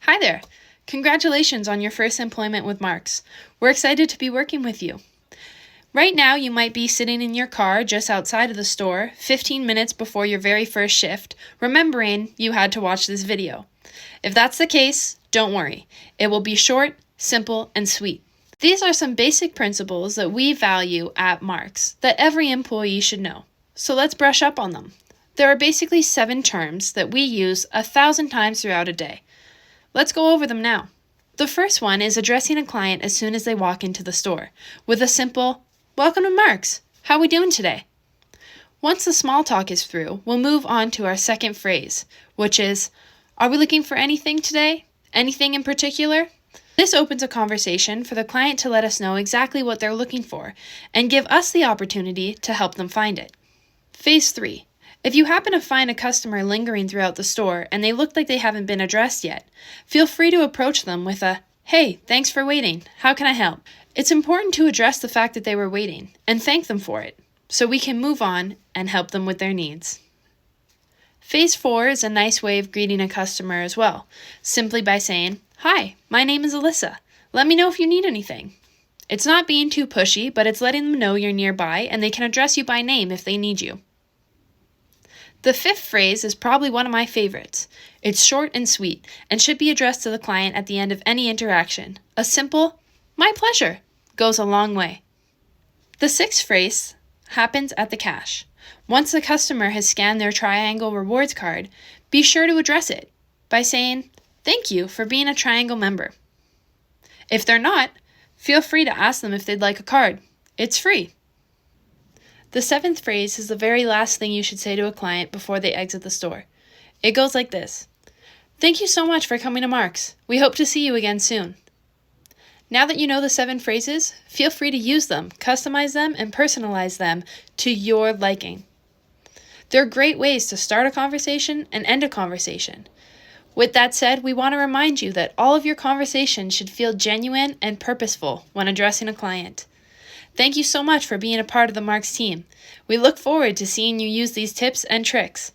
Hi there! Congratulations on your first employment with Marks. We're excited to be working with you. Right now, you might be sitting in your car just outside of the store, 15 minutes before your very first shift, remembering you had to watch this video. If that's the case, don't worry. It will be short, simple, and sweet. These are some basic principles that we value at Marks that every employee should know. So let's brush up on them. There are basically 7 terms that we use 1,000 times throughout a day. Let's go over them now. The first one is addressing a client as soon as they walk into the store with a simple, "Welcome to Marks. How we doing today?" Once the small talk is through, we'll move on to our second phrase, which is, "Are we looking for anything today? Anything in particular?" This opens a conversation for the client to let us know exactly what they're looking for and give us the opportunity to help them find it. Phase 3. If you happen to find a customer lingering throughout the store and they look like they haven't been addressed yet, feel free to approach them with a, "Hey, thanks for waiting. How can I help?" It's important to address the fact that they were waiting and thank them for it, so we can move on and help them with their needs. Phase 4 is a nice way of greeting a customer as well, simply by saying, "Hi, my name is Alyssa. Let me know if you need anything." It's not being too pushy, but it's letting them know you're nearby and they can address you by name if they need you. The 5th phrase is probably one of my favorites. It's short and sweet and should be addressed to the client at the end of any interaction. A simple, "My pleasure," goes a long way. The 6th phrase happens at the cash. Once the customer has scanned their Triangle Rewards card, be sure to address it by saying, "Thank you for being a Triangle member." If they're not, feel free to ask them if they'd like a card. It's free. The 7th phrase is the very last thing you should say to a client before they exit the store. It goes like this: "Thank you so much for coming to Marks. We hope to see you again soon." Now that you know the 7 phrases, feel free to use them, customize them, and personalize them to your liking. They're great ways to start a conversation and end a conversation. With that said, we want to remind you that all of your conversations should feel genuine and purposeful when addressing a client. Thank you so much for being a part of the Marks team. We look forward to seeing you use these tips and tricks.